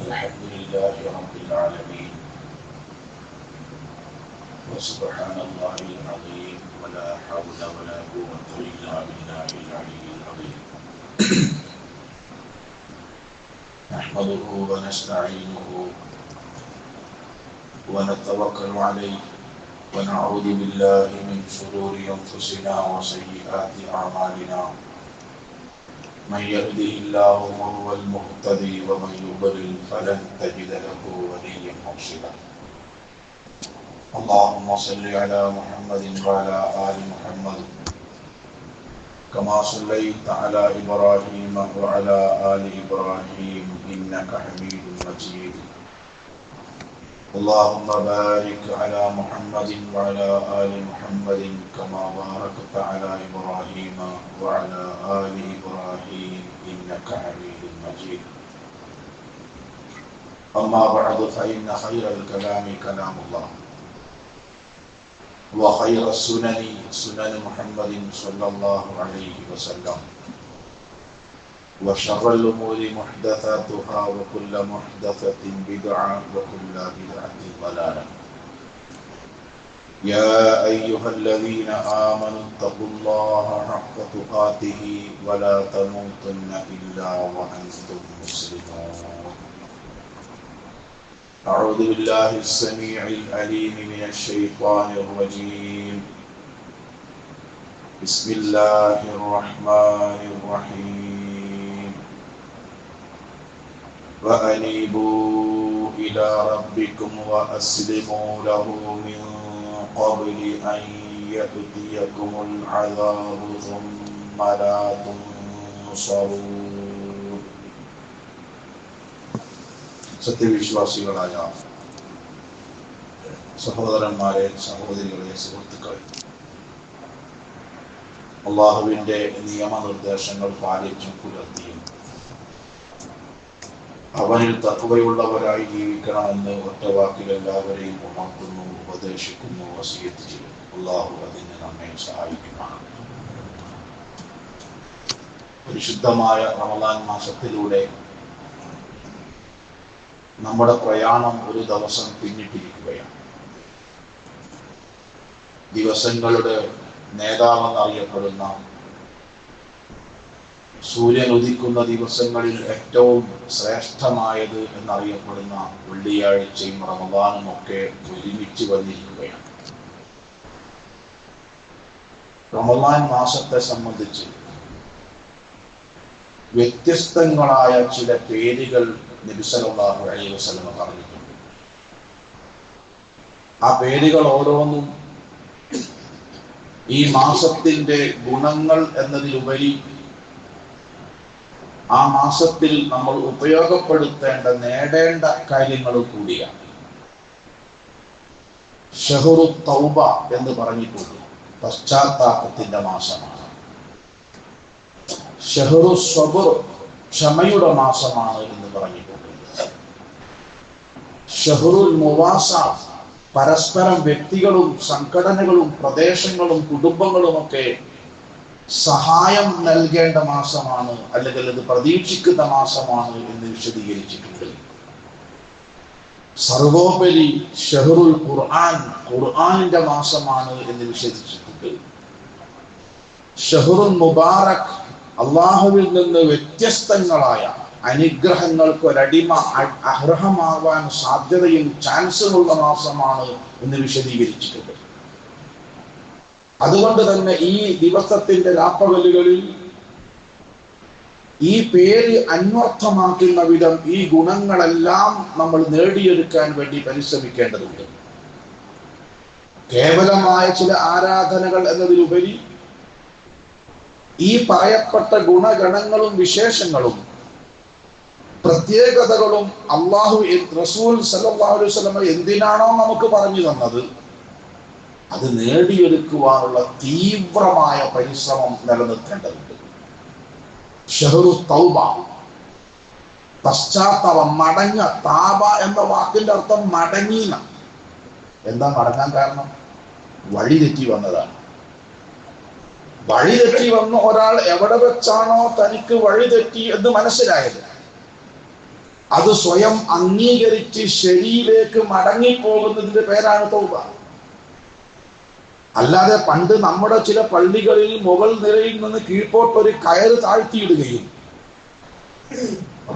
الحمد لله رب العالمين وسبحان الله العظيم ولا حول ولا قوة إلا بالله العلي العظيم نحمده ونستعينه ونتوكل عليه ونعوذ بالله من شرور أنفسنا وسيئات أعمالنا من يهده الله فهو المهتدي ومن يضلل فلن تجد له وليا مرشدا اللهم صل على محمد وعلى آل محمد كما صليت على إبراهيم وعلى آل إبراهيم إنك حميد مجيد اللهم بارك على محمد وعلى آل محمد كما باركت على إبراهيم وعلى آل إبراهيم إنك حميد مجيد أما بعد فإن خير الكلام كلام الله وخير السنن سنن محمد صلى الله عليه وسلم وشر الأمور محدثاتها وكل محدثة بدعة وكل بدعة ضلالة يا أيها الذين آمنوا اتقوا الله حق تقاته ولا تموتن إلا وأنتم مسلمون أعوذ بالله السميع العليم من الشيطان الرجيم بسم الله الرحمن الرحيم وأنيبوا إلى ربكم وأسلموا له من قبل أن يأتيكم العذاب ثم لا تنصرون സത്യവിശ്വാസികളായ സഹോദരന്മാരെ, സഹോദരികളെ, സുഹൃത്തുക്കളെ, അള്ളാഹുവിന്റെ നിയമനിർദ്ദേശങ്ങൾ പാലിച്ചും പുലർത്തിയും അവനിൽ തഖ്വയുള്ളവരായി ജീവിക്കണമെന്ന് ഒറ്റവാക്കിൽ എല്ലാവരെയും ഉണർത്തുന്നു, ഉപദേശിക്കുന്നു, വസിയത്ത് ചെയ്യുന്നു. അള്ളാഹു അതിന് നമ്മെ സഹായിക്കുന്നതാണ്. പരിശുദ്ധമായ റമദാൻ മാസത്തിലൂടെ നമ്മുടെ പ്രയാണം ഒരു ദിവസം പിന്നിട്ടിരിക്കുകയാണ്. ദിവസങ്ങളുടെ നേതാവെന്നറിയപ്പെടുന്ന, സൂര്യൻ ഉദിക്കുന്ന ദിവസങ്ങളിൽ ഏറ്റവും ശ്രേഷ്ഠമായത് എന്നറിയപ്പെടുന്ന വെള്ളിയാഴ്ചയും റമദാനും ഒക്കെ ഒരുമിച്ച് വന്നിരിക്കുകയാണ്. റമദാൻ മാസത്തെ സംബന്ധിച്ച് വ്യത്യസ്തങ്ങളായ ചില പേരുകൾ നബി സല്ലല്ലാഹു അലൈഹി വസല്ലം പറഞ്ഞിട്ടുണ്ട്. ആ പേരുകൾ ഓരോന്നും ഈ മാസത്തിന്റെ ഗുണങ്ങൾ എന്നതിലുപരി ആ മാസത്തിൽ നമ്മൾ ഉപയോഗപ്പെടുത്തേണ്ട, നേടേണ്ട കാര്യങ്ങൾ കൂടിയാണ്. ഷഹ്റു തൗബ എന്ന് പറഞ്ഞിട്ടുണ്ട്, പശ്ചാത്താപത്തിന്റെ മാസമാണ്. ഷഹ്റു സ്വബ്ർ, ക്ഷമയുടെ മാസമാണ് എന്ന് പറഞ്ഞിട്ടുണ്ട്. ഷഹ്റുൽ മുവാസാത്ത്, പരസ്പരം വ്യക്തികളും സംഘടനകളും പ്രദേശങ്ങളും കുടുംബങ്ങളുമൊക്കെ സഹായം നൽകേണ്ട മാസമാണ്, അല്ലെങ്കിൽ അത് പ്രതീക്ഷിക്കുന്ന മാസമാണ് എന്ന് വിശദീകരിച്ചിട്ടുണ്ട്. സർവോപരി ഷഹ്റുൽ ഖുർആൻ, ഖുർആനിന്റെ മാസമാണ് എന്ന് വിശദീകരിച്ചിട്ടുണ്ട്. ഷഹ്റുൽ മുബാറക്, അള്ളാഹുവിൽ നിന്ന് വ്യത്യസ്തങ്ങളായ അനുഗ്രഹങ്ങൾക്ക് ഒരടിമ അർഹമാവാൻ സാധ്യതയും ചാൻസുമുള്ള മാസമാണ് എന്ന് വിശദീകരിച്ചിട്ടുണ്ട്. അതുകൊണ്ട് തന്നെ ഈ ദിവസത്തിന്റെ രാപ്പകലുകളിൽ ഈ പേര് അന്വർത്ഥമാക്കുന്ന വിധം ഈ ഗുണങ്ങളെല്ലാം നമ്മൾ നേടിയെടുക്കാൻ വേണ്ടി പരിശ്രമിക്കേണ്ടതുണ്ട്. കേവലമായ ചില ആരാധനകൾ എന്നതിലുപരി ഈ പറയപ്പെട്ട ഗുണഗണങ്ങളും വിശേഷങ്ങളും പ്രത്യേകതകളും അള്ളാഹു റസൂൽ സല്ലല്ലാഹു അലൈഹി വസല്ലം എന്തിനാണോ നമുക്ക് പറഞ്ഞു തന്നത് അത് നേടിയെടുക്കുവാനുള്ള തീവ്രമായ പരിശ്രമം നിലനിർത്തേണ്ടതുണ്ട്. ഷഹ്റു തൗബ, പശ്ചാത്താപം, മടങ്ങ. താബ എന്ന വാക്കിന്റെ അർത്ഥം മടങ്ങീന. എന്താ മടങ്ങാൻ കാരണം? വഴി തെറ്റി വന്നതാണ്. വഴിതെറ്റി വന്ന ഒരാൾ എവിടെ വെച്ചാണോ തനിക്ക് വഴിതെറ്റി എന്ന് മനസ്സിലായത് അത് സ്വയം അംഗീകരിച്ച് ശരിയിലേക്ക് മടങ്ങിപ്പോകുന്നതിന്റെ പേരാണ് തൗബ. അല്ലാതെ പണ്ട് നമ്മുടെ ചില പള്ളികളിൽ മുകൾ നിരയിൽ നിന്ന് കീഴ്പോട്ടൊരു കയറ് താഴ്ത്തിയിടുകയും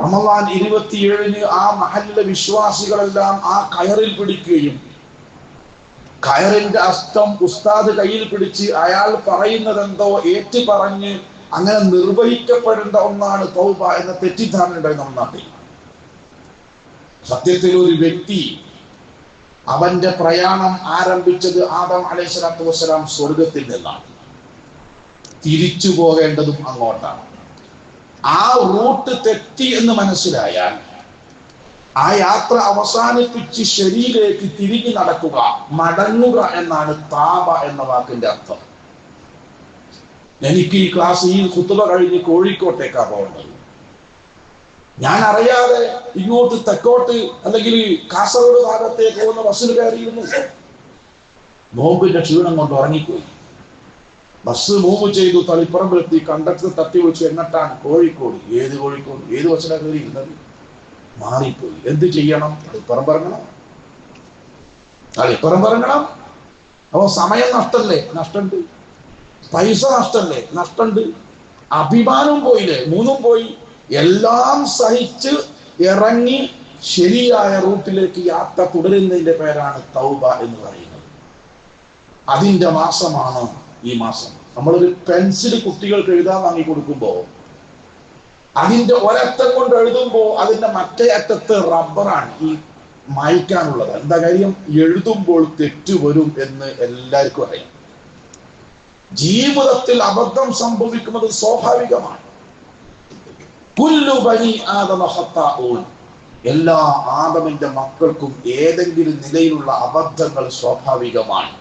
റമദാൻ 27-ന് ആ മഹല്ലിലെ വിശ്വാസികളെല്ലാം ആ കയറിൽ പിടിക്കുകയും കയറിന്റെ അസ്തം ഉസ്താദ് കയ്യിൽ പിടിച്ച് അയാൾ പറയുന്നതെന്തോ ഏറ്റു പറഞ്ഞ് അങ്ങനെ നിർവഹിക്കപ്പെടേണ്ട ഒന്നാണ് തൗബ എന്ന തെറ്റിദ്ധാരണ ഉണ്ടായി നമ്മുടെ നാട്ടിൽ. സത്യത്തിൽ ഒരു വ്യക്തി അവന്റെ പ്രയാണം ആരംഭിച്ചത് ആദം അലൈഹിസ്സലാത്തു വസ്സലാം സ്വർഗത്തിൽ നിന്നാണ്. തിരിച്ചു പോകേണ്ടതും അങ്ങോട്ടാണ്. ആ റൂട്ട് തെറ്റി എന്ന് മനസ്സിലായാൽ ആ യാത്ര അവസാനിപ്പിച്ച് ശരിയിലേക്ക് തിരിഞ്ഞു നടക്കുക, മടങ്ങുക എന്നാണ് താബ എന്ന വാക്കിന്റെ അർത്ഥം. എനിക്ക് ഈ ക്ലാസ് ഈ ഖുതുബ കഴിഞ്ഞ് കോഴിക്കോട്ടേക്കാ പോകേണ്ടത്. ഞാൻ അറിയാതെ ഇങ്ങോട്ട് തെക്കോട്ട് അല്ലെങ്കിൽ കാസർഗോഡ് ഭാഗത്തേക്ക് പോകുന്ന ബസ്സിൽ കയറിയിരുന്നു. നോമ്പിന്റെ ക്ഷീണം കൊണ്ട് ഉറങ്ങിപ്പോയി. ബസ് മൂവ് ചെയ്തു, തളിപ്പറമ്പിലെത്തി. കണ്ടക്ടർ തട്ടി വിളിച്ചു, എങ്ങട്ടാണ്? കോഴിക്കോട്. ഏത് കോഴിക്കോട്? ഏത് ബസ്സിലാണ് കയറിയിരുന്നത്? മാറിപ്പോയി. എന്ത് ചെയ്യണം? തളിപ്പറമ്പിറങ്ങണം. അപ്പൊ സമയം നഷ്ടല്ലേ? നഷ്ടമുണ്ട്. പൈസ നഷ്ടല്ലേ? നഷ്ടമുണ്ട്. അഭിമാനം പോയില്ലേ? മൂന്നും പോയി. എല്ലാം സഹിച്ച് ഇറങ്ങി ശരിയായ റൂട്ടിലേക്ക് യാത്ര തുടരുന്നതിന്റെ പേരാണ് തൗബ എന്ന് പറയുന്നത്. അതിന്റെ മാസമാണ് ഈ മാസം. നമ്മളൊരു പെൻസിൽ കുട്ടികൾക്ക് എഴുതാൻ വാങ്ങി കൊടുക്കുമ്പോൾ അതിന്റെ ഒരറ്റം കൊണ്ട് എഴുതുമ്പോൾ അതിന്റെ മറ്റേ അറ്റത്ത് റബ്ബറാണ് ഈ മായ്ക്കാനുള്ളത്. എന്താ കാര്യം? എഴുതുമ്പോൾ തെറ്റ് വരും എന്ന് എല്ലാവർക്കും അറിയാം. ജീവിതത്തിൽ അബദ്ധം സംഭവിക്കുന്നത് സ്വാഭാവികമാണ്. കുല്ലു ബനി ആദമ ഖത്താഊൻ, എല്ലാ ആദമിന്റെ മക്കൾക്കും ഏതെങ്കിലും നിലയിലുള്ള അബദ്ധങ്ങൾ സ്വാഭാവികമാണ്.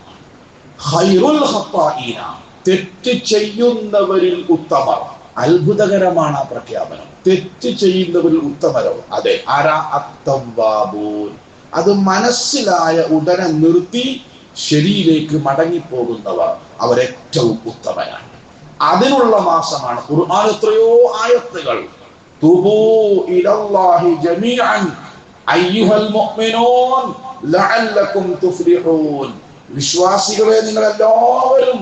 ഖൈറുൽ ഖത്താഈന, തെറ്റ് ചെയ്യുന്നവരിൽ ഉത്തമർ. അത്ഭുതകരമാണ് ആ പ്രഖ്യാപനം. തെറ്റ് ചെയ്യുന്നവരിൽ ഉത്തമരോ? അതെ. ആരാ? അത്തവ്വാബൂൻ, അത് മനസ്സിലായ ഉടനെ നിർത്തി ശരിയിലേക്ക് മടങ്ങിപ്പോകുന്നവർ, അവരേറ്റവും ഉത്തമരാണ്. അതിനുള്ള മാസമാണ്. ഖുർആൻ എത്രയോ ആയത്തുകൾ തുബൂ ഇലല്ലാഹി ജമീഅൻ അയ്യുഹൽ മുഅ്മിനൂൻ ലഅല്ലകും തുഫ്ലിഹൂൻ, വിശ്വാസികളെ നിങ്ങൾ എല്ലാവരും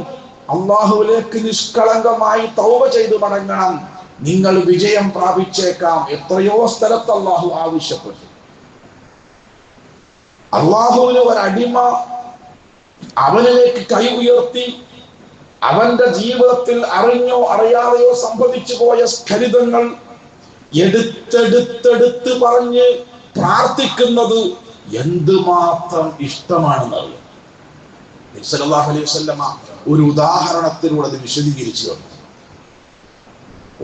അല്ലാഹുവിലേക്ക് നിഷ്കളങ്കമായി തൗബ ചെയ്തു മടങ്ങണം, നിങ്ങൾ വിജയം പ്രാപിച്ചേക്കാം. എത്രയോ സ്ഥലത്ത് അല്ലാഹു ആവശ്യപ്പെട്ടു. അല്ലാഹുവിന് ഒരടിമ അവനിലേക്ക് കൈ ഉയർത്തി അവന്റെ ജീവിതത്തിൽ അറിഞ്ഞോ അറിയാതെയോ സംഭവിച്ചു പോയ സ്ഖലിതങ്ങൾ എടുത്തെടുത്തെടുത്ത് പറഞ്ഞ് പ്രാർത്ഥിക്കുന്നത് എന്തുമാത്രം ഇഷ്ടമാണെന്നറിയാം. നബി സല്ലല്ലാഹു അലൈഹി വസല്ലമ ഒരു ഉദാഹരണത്തിലൂടെ അത് വിശദീകരിച്ചു തന്നു.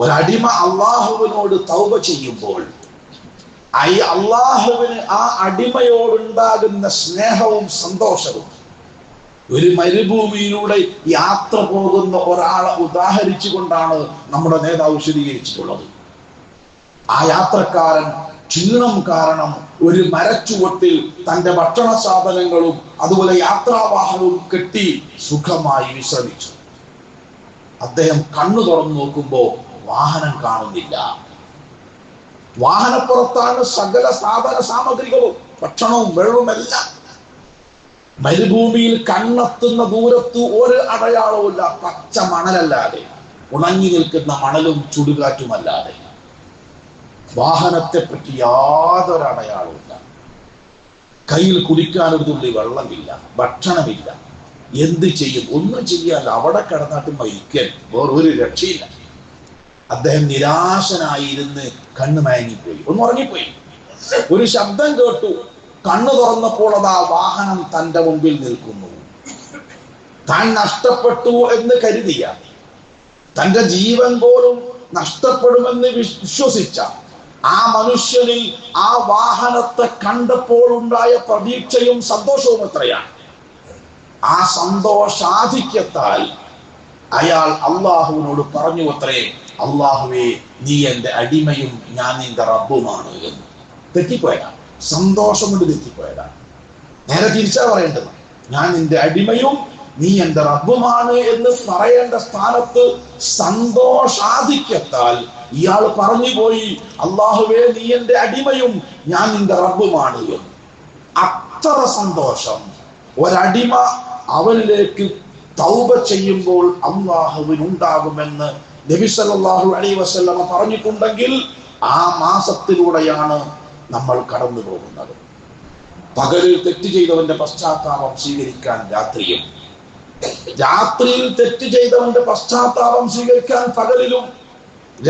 ഒരടിമ അള്ളാഹുവിനോട് തൗബ ചെയ്യുമ്പോൾ അള്ളാഹുവിന് ആ അടിമയോടുണ്ടാകുന്ന സ്നേഹവും സന്തോഷവും. ഒരു മരുഭൂമിയിലൂടെ യാത്ര പോകുന്ന ഒരാളെ ഉദാഹരിച്ചു കൊണ്ടാണ് നമ്മുടെ നേതാവ് വിശദീകരിച്ചിട്ടുള്ളത്. ആ യാത്രക്കാരൻ ക്ഷീണം കാരണം ഒരു മരച്ചുവട്ടിൽ തന്റെ ഭക്ഷണ സാധനങ്ങളും അതുപോലെ യാത്രാവാഹനവും കെട്ടി സുഖമായി വിശ്രമിച്ചു. അദ്ദേഹം കണ്ണു തുറന്നു നോക്കുമ്പോൾ വാഹനം കാണുന്നില്ല. വാഹനപ്പുറത്താണ് സകല സാധന സാമഗ്രികളും, ഭക്ഷണവും വെള്ളവും എല്ലാം. മരുഭൂമിയിൽ കണ്ണെത്തുന്ന ദൂരത്ത് ഒരു അടയാളവുമില്ല, പച്ച മണലല്ലാതെ, ഉണങ്ങി നിൽക്കുന്ന മണലും ചുടുകാറ്റുമല്ലാതെ. വാഹനത്തെ പറ്റി യാതൊരു അടയാളവുമില്ല. കയ്യിൽ കുടിക്കാനൊരു തുള്ളി വെള്ളമില്ല, ഭക്ഷണമില്ല. എന്ത് ചെയ്യും? ഒന്നും ചെയ്യാല്ല. അവിടെ കിടന്നിട്ട് മരിക്കാൻ വേറൊരു രക്ഷയില്ല. അദ്ദേഹം നിരാശനായി ഇരുന്ന് കണ്ണ് മയങ്ങിപ്പോയി, ഒന്ന് ഉറങ്ങിപ്പോയി. ഒരു ശബ്ദം കേട്ടു. കണ്ണു തുറന്നപ്പോൾ അതാ വാഹനം തന്റെ മുമ്പിൽ നിൽക്കുന്നു. താൻ നഷ്ടപ്പെട്ടു എന്ന് കരുതിയ, തന്റെ ജീവൻ പോലും നഷ്ടപ്പെടുമെന്ന് വിശ്വസിച്ച ആ മനുഷ്യനിൽ ആ വാഹനത്തെ കണ്ടപ്പോൾ ഉണ്ടായ പ്രതീക്ഷയും സന്തോഷവും എത്രയാണ്! ആ സന്തോഷാധിക്യത്താൽ അയാൾ അള്ളാഹുവിനോട് പറഞ്ഞു അത്രേ, അള്ളാഹുവേ, നീ എന്റെ അടിമയും ഞാൻ നിന്റെ റബ്ബുമാണ് എന്ന്. തെറ്റിപ്പോയതാണ്. സന്തോഷം കൊണ്ട് തെറ്റിപ്പോയതാണ്. നേരെ തിരിച്ചാ പറയേണ്ടത്, ഞാൻ നിന്റെ അടിമയും നീ എന്റെ റബ്ബുമാണ് എന്ന് പറയേണ്ട സ്ഥാനത്ത് സന്തോഷാധിക്യത്താൽ ഇയാൾ പറഞ്ഞു പോയി, അല്ലാഹുവേ നീ എന്റെ അടിമയും ഞാൻ നിന്റെ റബ്ബുമാണ് എന്ന്. അത്ര സന്തോഷം ഒരടിമ അവനിലേക്ക് തൗബ ചെയ്യുമ്പോൾ അല്ലാഹുവിനുണ്ടാകുമെന്ന് നബി സല്ലല്ലാഹു അലൈഹി വസല്ലമ പറഞ്ഞിട്ടുണ്ടെങ്കിൽ ആ മാസത്തിലൂടെയാണ് നമ്മൾ കടന്നു പോകുന്നത്. പകലിൽ തെറ്റ് ചെയ്തവന്റെ പശ്ചാത്താപം സ്വീകരിക്കാൻ രാത്രിയും, രാത്രിയിൽ തെറ്റ് ചെയ്തവന്റെ പശ്ചാത്താപം സ്വീകരിക്കാൻ പകലിലും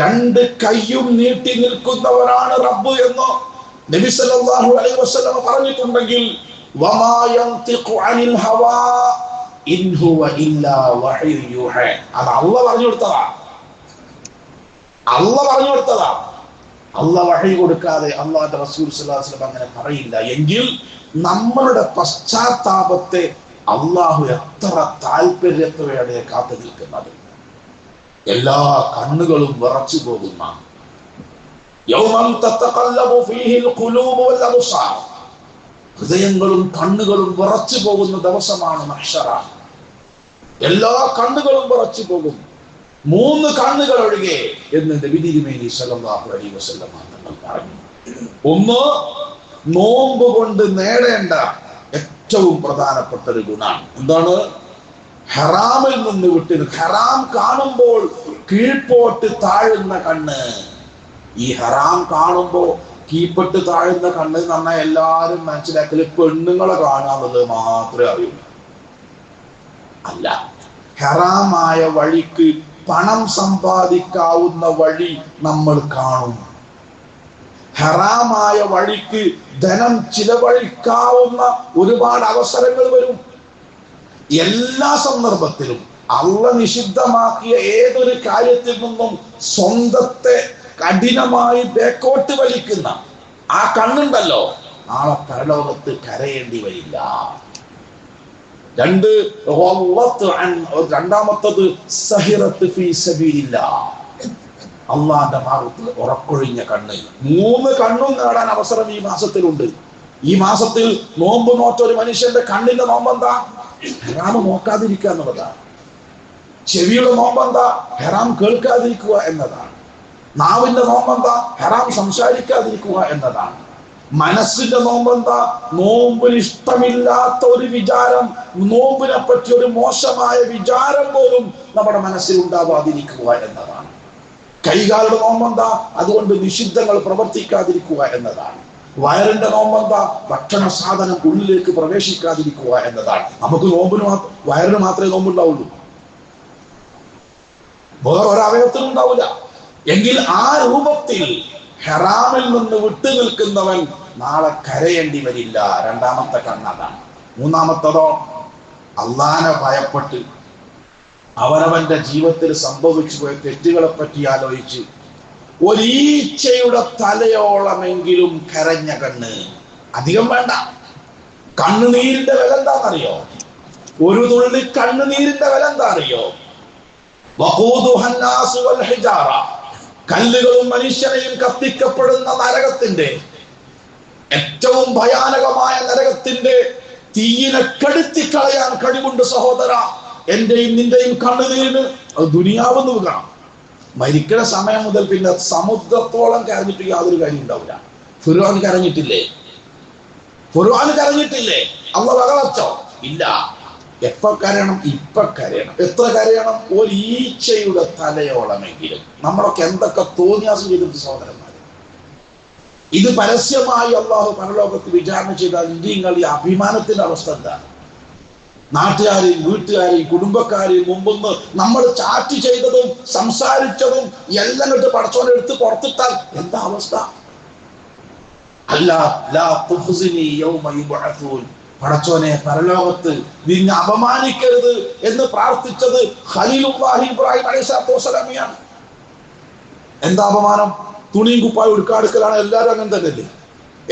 രണ്ട് കൈയും നീട്ടി നിൽക്കുന്നവരാണ് റബ്ബ് എന്ന് നബി സല്ലല്ലാഹു അലൈഹി വസല്ലമ പറഞ്ഞിട്ടുണ്ടെങ്കിൽ വമാ യൻതിഖു അനിൽ ഹവാ ഇൻ ഹുവ ഇല്ലാ വഹ്യു യൂഹ. അത് അല്ലാഹ് പറഞ്ഞു കൊടുത്തതാ, അല്ലാഹ് പറഞ്ഞു കൊടുത്തതാ. അല്ലാഹ് വഹി കൊടുക്കാതെ അല്ലാഹുവിന്റെ റസൂൽ സ്വല്ലല്ലാഹു അലൈഹി വസല്ലം അങ്ങനെ പറയില്ല. എങ്കിൽ നമ്മളുടെ പശ്ചാത്താപത്തെ അല്ലാഹു എത്ര താല്പര്യത്തോടെയാണ് കാത്തു നിൽക്കുന്നത്. എല്ലാ കണ്ണുകളും വിറച്ചു പോകുന്ന യൗമൻ തതഖല്ലബു ഫീഹിൽ ഖുലൂബു വൽ അബ്സാർ, ഹൃദയങ്ങളും കണ്ണുകളും വിറച്ചു പോകുന്ന ദിവസമാണ് മഹ്ശറ. എല്ലാ കണ്ണുകളും വിറച്ചു പോകും, 3 കണ്ണുകൾ ഒഴികെ എന്ന് നബി തിരുമേനി സല്ലല്ലാഹു അലൈഹി വസല്ലം തങ്ങൾ പറഞ്ഞു. ഒന്ന്, നോമ്പ് കൊണ്ട് നേടേണ്ട ഏറ്റവും പ്രധാനപ്പെട്ട ഒരു ഗുണമാണ്. എന്താണ്? ഹറാമിൽ നിന്ന് വിട്ട്, ഹറാം കാണുമ്പോൾ കീഴ്പോട്ട് താഴുന്ന കണ്ണ്. ഈ ഹറാം കാണുമ്പോ കീഴ്പോട്ട് താഴുന്ന കണ്ണ് എന്ന് പറഞ്ഞാൽ എല്ലാരും മനസ്സിലാക്കല് പെണ്ണുങ്ങളെ കാണാന്നുള്ളത് മാത്രമേ അറിയുള്ളൂ. അല്ല, ഹറാമായ വഴിക്ക് പണം സമ്പാദിക്കാവുന്ന വഴി നമ്മൾ കാണും. ഹറാമായ വഴിക്ക് ധനം ചിലവഴിക്കാവുന്ന ഒരുപാട് അവസരങ്ങൾ വരും. എല്ലാ സന്ദർഭത്തിലും അല്ലാഹ് നിഷിദ്ധമാക്കിയ ഏതൊരു കാര്യത്തിൽ നിന്നും സ്വന്തത്തെ കഠിനമായി ബേക്കോട്ട് വലിക്കുന്ന ആ കണ്ണുണ്ടല്ലോ, നാളെ പരലോകത്ത് കരയേണ്ടി വരില്ല. രണ്ടാമത്തത് സഹിറത്ത് ഫീ സബീലില്ലാഹ്, അള്ളാന്റെ മാർഗത്തിൽ ഉറക്കൊഴിഞ്ഞ കണ്ണ്. 3 കണ്ണും നേടാൻ അവസരം ഈ മാസത്തിലുണ്ട്. ഈ മാസത്തിൽ നോമ്പ് നോറ്റ ഒരു മനുഷ്യന്റെ കണ്ണിന്റെ നോമ്പെന്താ? ഹറാം നോക്കാതിരിക്കുക എന്നുള്ളതാണ്. ചെവിയുടെ നോമ്പെന്താ? ഹറാം കേൾക്കാതിരിക്കുക എന്നതാണ്. നാവിന്റെ നോമ്പെന്താ? ഹറാം സംസാരിക്കാതിരിക്കുക എന്നതാണ്. മനസ്സിന്റെ നോമ്പെന്താ? നോമ്പിന് ഇഷ്ടമില്ലാത്ത ഒരു വിചാരം, നോമ്പിനെ പറ്റി ഒരു മോശമായ വിചാരം പോലും നമ്മുടെ മനസ്സിൽ ഉണ്ടാവാതിരിക്കുക എന്നതാണ്. കൈകാലുടെ നോമ്പെന്താ? അതുകൊണ്ട് നിഷിദ്ധങ്ങൾ പ്രവർത്തിക്കാതിരിക്കുക എന്നതാണ്. വയറിന്റെ നോമ്പെന്താ? ഭക്ഷണ സാധനം ഉള്ളിലേക്ക് പ്രവേശിക്കാതിരിക്കുക എന്നതാണ്. നമുക്ക് വയറിന് മാത്രമേ നോമ്പുണ്ടാവുള്ളൂ, വേറെ ഒരവയവത്തിനും ഉണ്ടാവില്ല. എങ്കിൽ ആ രൂപത്തിൽ ഹറാമിൽ നിന്ന് വിട്ടു നിൽക്കുന്നവൻ നാളെ കരയേണ്ടി വരില്ല. രണ്ടാമത്തെ കണ്ണതാണ്. മൂന്നാമത്തതോ, അള്ളാനെ ഭയപ്പെട്ട് അവനവന്റെ ജീവിതത്തിൽ സംഭവിച്ചു പോയ തെറ്റുകളെ പറ്റി ആലോചിച്ച് ഒരീച്ചയുടെ തലയോളമെങ്കിലും കരഞ്ഞ കണ്ണ്. അധികം വേണ്ട. കണ്ണുനീരിന്റെ വില എന്താണെന്നറിയോ? ഒരു തുള്ളി കണ്ണുനീരിന്റെ വില എന്താ അറിയോ? വഖൂദുഹന്നാസു വൽ ഹിജാറ, കല്ലുകളും മനുഷ്യനെയും കത്തിക്കപ്പെടുന്ന നരകത്തിന്റെ, ഏറ്റവും ഭയാനകമായ നരകത്തിന്റെ തീയിനെ കെടുത്തിക്കളയാൻ കഴിവുണ്ട് സഹോദര. എന്റെയും നിന്റെയും കണ്ണുനീരിന് അത് ദുനിയാവെന്ന് വെക്കണം. മരിക്കുന്ന സമയം മുതൽ പിന്നെ സമുദ്രത്തോളം കരഞ്ഞിട്ട് യാതൊരു കാര്യം ഉണ്ടാവില്ല. ഫിർഔൻ കരഞ്ഞിട്ടില്ലേ? ഫിർഔൻ കരഞ്ഞിട്ടില്ലേ? അല്ലാഹു വകവച്ചോ? ഇല്ല. എപ്പോ കരയണം? ഇപ്പൊ കരയണം. എത്ര കരയണം? ഒരു ഈച്ചയുടെ തലയോളമെങ്കിലും. നമ്മളൊക്കെ എന്തൊക്കെ തോന്നിയാസം ചെയ്തിട്ട് സഹോദരന്മാരെ. ഇത് പരസ്യമായി അല്ലാഹു പരലോകത്ത് വിചാരണ ചെയ്താൽ നിങ്ങൾ ഈ അഭിമാനത്തിന്റെ അവസ്ഥ എന്താണ്? നാട്ടുകാരെയും വീട്ടുകാരെയും കുടുംബക്കാരെയും മുമ്പൊന്ന് നമ്മൾ ചാറ്റ് ചെയ്തതും സംസാരിച്ചതും എല്ലാം കണ്ട് പടച്ചോനെ എടുത്ത് പുറത്തിട്ടാൽ എന്താ അവസ്ഥ? പടച്ചോനെ പരലോകത്ത് നിന്നെ അപമാനിക്കരുത് എന്ന് പ്രാർത്ഥിച്ചത് ഖലീലുല്ലാഹി ഇബ്രാഹിം അലൈഹിസ്സലാത്തു വസ്സലാമിയാണ്. എന്താ അപമാനം? തുണിയും കുപ്പായും എടുക്കാടുക്കലാണ്. എല്ലാവരും അങ്ങനെ തന്നെയല്ലേ?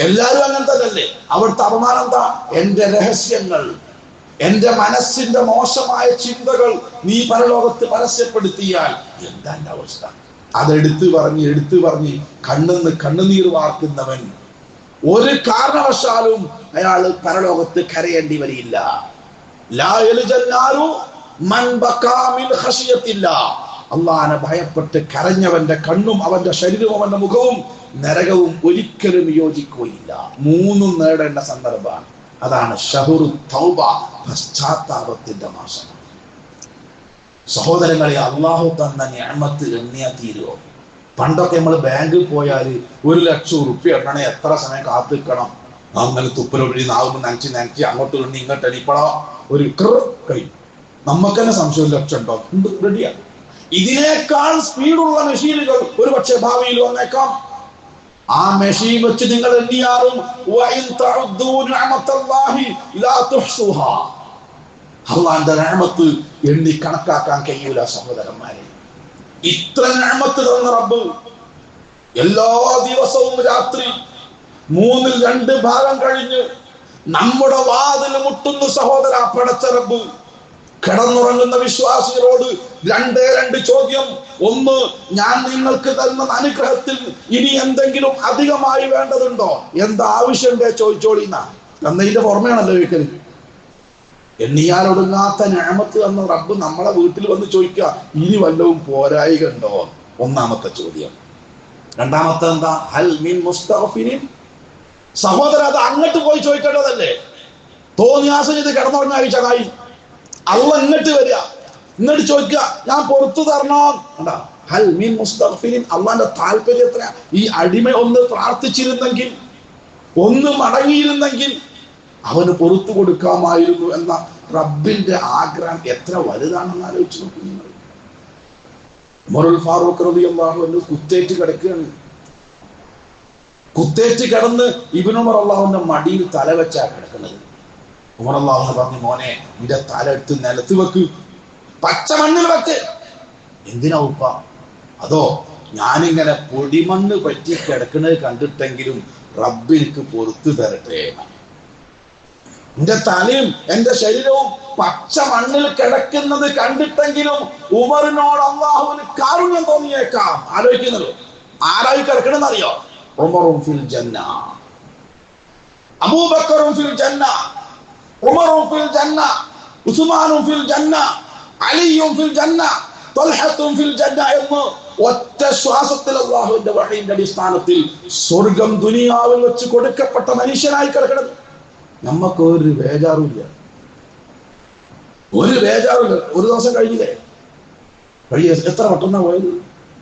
എല്ലാവരും അങ്ങനെ തന്നെയല്ലേ? അവിടുത്തെ അപമാനം എന്താ? എന്റെ രഹസ്യങ്ങൾ, എന്റെ മനസ്സിന്റെ മോശമായ ചിന്തകൾ നീ പരലോകത്ത് പരസ്യപ്പെടുത്തിയാൽ എന്താ എന്റെ അവസ്ഥ? അതെടുത്തു പറഞ്ഞ് കണ്ണിന്ന് കണ്ണുനീർ വാർക്കുന്നവൻ ഒരു കാരണവശാലും അയാൾ പരലോകത്ത് കരയേണ്ടി വരില്ല. ലാ യൽജന്നാരു മൻ ബകാ മിൻ ഖശിയത്തില്ലാഹ്. അല്ലാഹനെ ഭയപ്പെട്ട് കരഞ്ഞവന്റെ കണ്ണും അവന്റെ ശരീരവും അവന്റെ മുഖവും നരകവും ഒരിക്കലും യോജിക്കുകയില്ല. മൂന്നും നേടേണ്ട സന്ദർഭമാണ്. അതാണ് ഷഹ്റു തൗബ, പശ്ചാത്താപത്തിന്റെ മാസം. സഹോദരങ്ങളെ, അള്ളാഹു തന്ന നിഅമത്ത് എണ്ണിയാ തീരുവോ? പണ്ടൊക്കെ നമ്മൾ ബാങ്കിൽ പോയാൽ 1,00,000 റുപ്യ എണ്ണണേ എത്ര സമയം കാത്തിക്കണം. അങ്ങനെ തുപ്പലൊഴി നാവുമ്പോൾ നനച്ച് അങ്ങോട്ട് എണ്ണി ഇങ്ങോട്ട് എണിപ്പണോ ഒരു കഴിയും. നമുക്ക് തന്നെ സംശയം, 1,00,000 ഉണ്ടോ? ഉണ്ട്, റെഡിയാണ്. ഇതിനേക്കാൾ സ്പീഡുള്ള മെഷീനുകൾ ഒരു പക്ഷെ ഭാവിയിൽ വന്നേക്കാം. ആ മെഷീൻ വെച്ച് നിങ്ങൾ എണ്ണിയാറും അള്ളാന്റെ നിഅമത്ത് എണ്ണി കണക്കാക്കാൻ കഴിയൂല സഹോദരന്മാരെ. ഇത്ര നിഅമത്ത് തന്ന റബ്ബ് എല്ലാ ദിവസവും രാത്രി 2/3 ഭാഗം കഴിഞ്ഞ് നമ്മുടെ വാതിൽ മുട്ടുന്ന സഹോദര പടച്ച റബ്ബ് കിടന്നുറങ്ങുന്ന വിശ്വാസികളോട് 2 ചോദ്യം. ഒന്ന്, ഞാൻ നിങ്ങൾക്ക് തരുന്ന അനുഗ്രഹത്തിൽ ഇനി എന്തെങ്കിലും അധികമായി വേണ്ടതുണ്ടോ? എന്താ ആവശ്യമുണ്ടേ ചോദിച്ചോളിന്ന. എന്നതിന്റെ പുറമെയാണല്ലോ ചോദിക്കല്. എണ്ണിയാൽ ഒടുങ്ങാത്ത നിഅമത്ത് തന്ന റബ്ബ് നമ്മളെ വീട്ടിൽ വന്ന് ചോദിക്കുക, ഇനി വല്ലതും പോരായിക ഉണ്ടോ? ഒന്നാമത്തെ ചോദ്യം. രണ്ടാമത്തെ എന്താ? ഹൽ മിൻ മുസ്തഗ്ഫിരിൻ. സഹോദര, അത് അങ്ങോട്ട് പോയി ചോദിക്കേണ്ടതല്ലേ? തോന്നിയാസം ഇത് കിടന്നുറങ്ങാ ചകായി. അള്ള ഇങ്ങോട്ട് വരിക, ഇങ്ങോട്ട് ചോദിക്കുക, ഞാൻ പുറത്തു തരണോ? ഹൽ മിൻ മുസ്തഗ്ഫിരിൻ. അള്ളാന്റെ താല്പര്യത്തിന് ഈ അടിമ ഒന്ന് പ്രാർത്ഥിച്ചിരുന്നെങ്കിൽ, ഒന്ന് മടങ്ങിയിരുന്നെങ്കിൽ അവന് പുറത്തു കൊടുക്കാമായിരുന്നു എന്ന റബ്ബിന്റെ ആഗ്രഹം എത്ര വലുതാണെന്ന് ആലോചിച്ച് നോക്കുന്നു. ഉമറുൽ ഫാറൂഖ് റളിയല്ലാഹു അൻഹു കുത്തേറ്റ് കിടക്കുകയാണ്. കുത്തേറ്റ് കിടന്ന് ഇബ്നു ഉമർ അള്ളാഹുവിന്റെ മടിയിൽ തല വെച്ചാ കിടക്കുന്നത്. ഉമർ അള്ളാഹു പറഞ്ഞു, മോനെ, നിന്റെ തല എടുത്ത് നിലത്ത് വെക്ക്, പച്ച മണ്ണിൽ വെക്ക്. എന്തിനാ ഉപ്പ? അതോ ഞാനിങ്ങനെ പൊടിമണ്ണ് പറ്റി കിടക്കുന്നത് കണ്ടിട്ടെങ്കിലും റബ്ബിനിക്ക് പുറത്തു തരട്ടെ. എന്റെ തലയും എന്റെ ശരീരവും പച്ച മണ്ണിൽ കിടക്കുന്നത് കണ്ടിട്ടെങ്കിലും ഉമറിനോട് അള്ളാഹുവിന് കാരുണ്യം തോന്നിയേക്കാം. ആലോചിക്കുന്നത് ആരായി കിടക്കണമെന്ന് അറിയോ? ഉമറും ഫിൽ ജന്ന, അബൂബക്കറും ഫിൽ ജന്ന, ഉമറും ഫിൽ ജന്ന, ഉസ്മാനും ഫിൽ ജന്ന, അലിയും ഫിൽ ജന്ന, തൽഹത്തും ഫിൽ ജന്ന എന്ന് ഒറ്റ ശ്വാസത്തിൽ അള്ളാഹുവിന്റെ വഹയിന്റെ അടിസ്ഥാനത്തിൽ സ്വർഗം ദുനിയാവിൽ വെച്ച് കൊടുക്കപ്പെട്ട മനുഷ്യനായി കിടക്കുന്നത്. നമുക്ക് ഒരു ബേജാറുമില്ല, ഒരു ബേജാറില്ല. ഒരു ദിവസം കഴിഞ്ഞില്ലേ? എത്ര പെട്ടെന്നാ പോയത്.